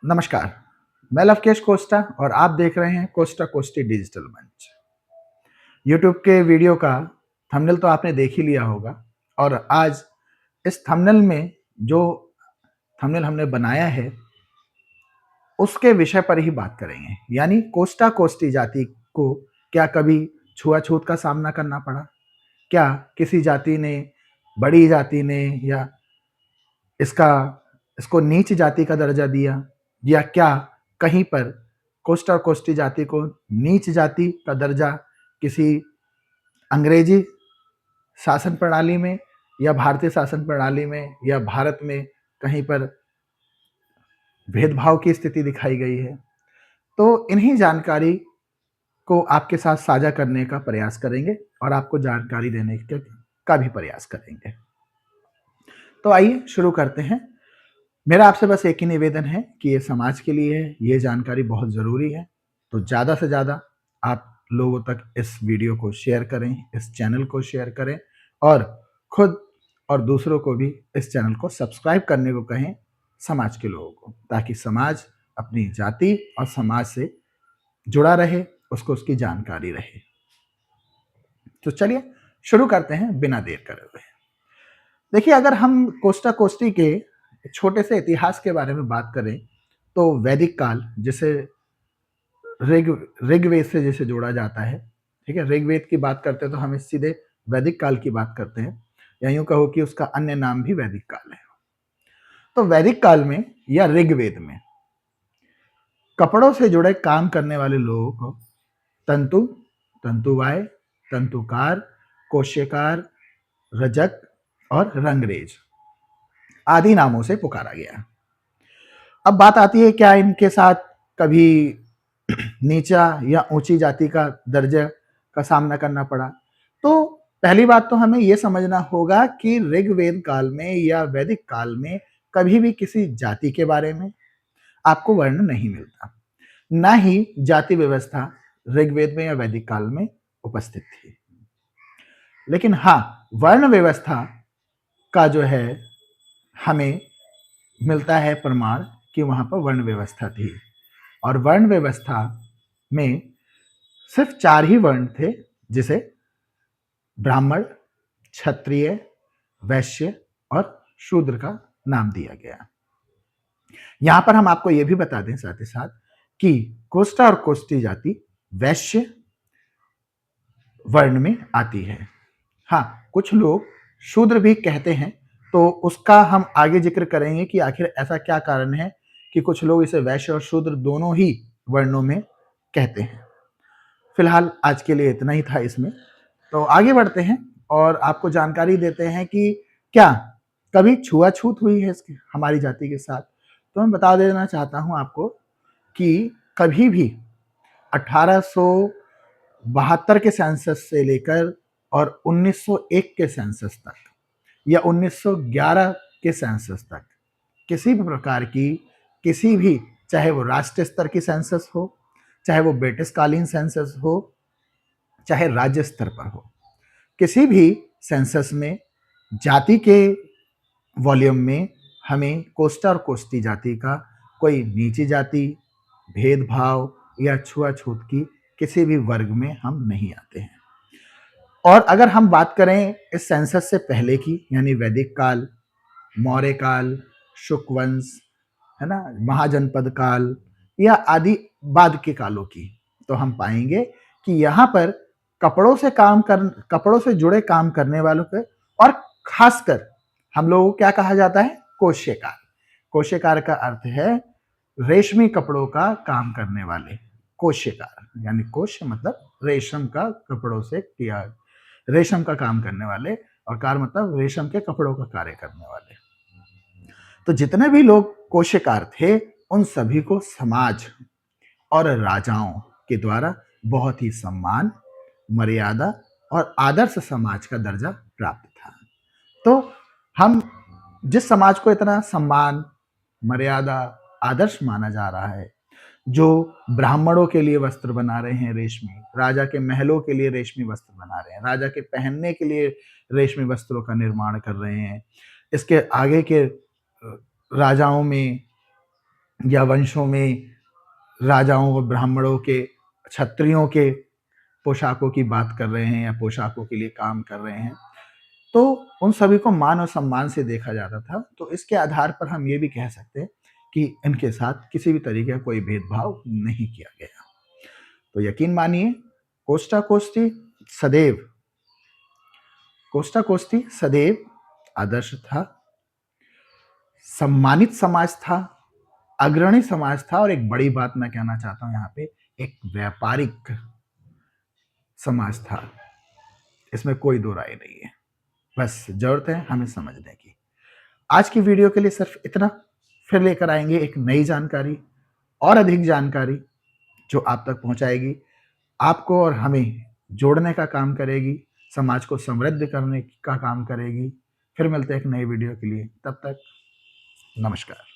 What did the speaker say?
नमस्कार, मैं लवकेश कोस्टा और आप देख रहे हैं कोस्टा कोस्टी डिजिटल मंच। यूट्यूब के वीडियो का थंबनेल तो आपने देख ही लिया होगा और आज इस थंबनेल में जो थंबनेल हमने बनाया है, उसके विषय पर ही बात करेंगे। यानी कोस्टा कोस्टी जाति को क्या कभी छुआ-छूत का सामना करना पड़ा? क्या किसी जाति ने, बड़ी जाति ने या इसका इसको नीच जाति का दर्जा दिया या क्या कहीं पर कोस्टा और कोस्टी जाति को नीच जाति का दर्जा किसी अंग्रेजी शासन प्रणाली में या भारतीय शासन प्रणाली में या भारत में कहीं पर भेदभाव की स्थिति दिखाई गई है। तो इन्हीं जानकारी को आपके साथ साझा करने का प्रयास करेंगे और आपको जानकारी देने का भी प्रयास करेंगे। तो आइए शुरू करते हैं। मेरा आपसे बस एक ही निवेदन है कि ये समाज के लिए है, ये जानकारी बहुत ज़रूरी है, तो ज़्यादा से ज़्यादा आप लोगों तक इस वीडियो को शेयर करें, इस चैनल को शेयर करें और खुद और दूसरों को भी इस चैनल को सब्सक्राइब करने को कहें समाज के लोगों को, ताकि समाज अपनी जाति और समाज से जुड़ा रहे, उसको उसकी जानकारी रहे। तो चलिए शुरू करते हैं बिना देर करे हुए। देखिए, अगर हम कोस्टा कोस्टी के छोटे से इतिहास के बारे में बात करें तो वैदिक काल, जिसे ऋग ऋग्वेद से जिसे जोड़ा जाता है, ठीक है। ऋग्वेद की बात करते हैं तो हम सीधे वैदिक काल की बात करते हैं, या यूं कहो कि उसका अन्य नाम भी वैदिक काल है। तो वैदिक काल में या ऋग्वेद में कपड़ों से जुड़े काम करने वाले लोगों को तंतु, तंतुवाय, तंतुकार, कोशेकार, रजक और रंगरेज आदि नामों से पुकारा गया। अब बात आती है, क्या इनके साथ कभी नीचा या ऊंची जाति का दर्जे का सामना करना पड़ा? तो पहली बात तो हमें यह समझना होगा कि ऋग्वेद काल में या वैदिक काल में कभी भी किसी जाति के बारे में आपको वर्ण नहीं मिलता, ना ही जाति व्यवस्था ऋग्वेद में या वैदिक काल में उपस्थित थी। लेकिन हाँ, वर्ण व्यवस्था का जो है हमें मिलता है प्रमाण कि वहां पर वर्ण व्यवस्था थी, और वर्ण व्यवस्था में सिर्फ 4 ही वर्ण थे, जिसे ब्राह्मण, क्षत्रिय, वैश्य और शूद्र का नाम दिया गया। यहां पर हम आपको यह भी बता दें साथ ही साथ कि कोस्टा और कोस्टी जाति वैश्य वर्ण में आती है। हाँ, कुछ लोग शूद्र भी कहते हैं, तो उसका हम आगे जिक्र करेंगे कि आखिर ऐसा क्या कारण है कि कुछ लोग इसे वैश्य और शूद्र दोनों ही वर्णों में कहते हैं। फिलहाल आज के लिए इतना ही था इसमें, तो आगे बढ़ते हैं और आपको जानकारी देते हैं कि क्या कभी छुआछूत हुई है इसकी हमारी जाति के साथ। तो मैं बता देना चाहता हूं आपको कि कभी भी 1872 के सेंसस से लेकर और 1901 के सेंसस तक या 1911 के सेंसस तक किसी भी प्रकार की, किसी भी, चाहे वो राष्ट्रीय स्तर की सेंसस हो, चाहे वो ब्रिटिशकालीन सेंसस हो, चाहे राज्य स्तर पर हो, किसी भी सेंसस में जाति के वॉल्यूम में हमें कोस्टा और कोस्टी जाति का कोई नीची जाति, भेदभाव या छुआछूत की किसी भी वर्ग में हम नहीं आते हैं। और अगर हम बात करें इस सेंसस से पहले की, यानी वैदिक काल, मौर्य काल, शुक वंश, है ना, महाजनपद काल या आदि बाद के कालों की, तो हम पाएंगे कि यहाँ पर कपड़ों से जुड़े काम करने वालों के, और खासकर हम लोगों को क्या कहा जाता है? कोशेकार। कोशेकार का अर्थ है रेशमी कपड़ों का काम करने वाले, कोशेकार। यानी कोश मतलब रेशम का कपड़ों से किया, रेशम का काम करने वाले, और कार मतलब रेशम के कपड़ों का कार्य करने वाले। तो जितने भी लोग कोशेकार थे, उन सभी को समाज और राजाओं के द्वारा बहुत ही सम्मान, मर्यादा और आदर्श समाज का दर्जा प्राप्त था। तो हम जिस समाज को इतना सम्मान, मर्यादा, आदर्श माना जा रहा है, जो ब्राह्मणों के लिए वस्त्र बना रहे हैं रेशमी, राजा के महलों के लिए रेशमी वस्त्र बना रहे हैं, राजा के पहनने के लिए रेशमी वस्त्रों का निर्माण कर रहे हैं, इसके आगे के राजाओं में या वंशों में राजाओं और ब्राह्मणों के, क्षत्रियों के पोशाकों की बात कर रहे हैं या पोशाकों के लिए काम कर रहे हैं, तो उन सभी को मान और सम्मान से देखा जाता था। तो इसके आधार पर हम ये भी कह सकते हैं कि इनके साथ किसी भी तरीके का कोई भेदभाव नहीं किया गया। तो यकीन मानिए, कोस्टा कोस्टी सदैव कोस्टा कोस्टी सदैव आदर्श था, सम्मानित समाज था, अग्रणी समाज था, और एक बड़ी बात मैं कहना चाहता हूं यहाँ पे, एक व्यापारिक समाज था। इसमें कोई दो राय नहीं है, बस जरूरत है हमें समझने की। आज की वीडियो के लिए सिर्फ इतना, फिर लेकर आएंगे एक नई जानकारी और अधिक जानकारी जो आप तक पहुंचाएगी, आपको और हमें जोड़ने का काम करेगी, समाज को समृद्ध करने का काम करेगी। फिर मिलते हैं एक नई वीडियो के लिए, तब तक नमस्कार।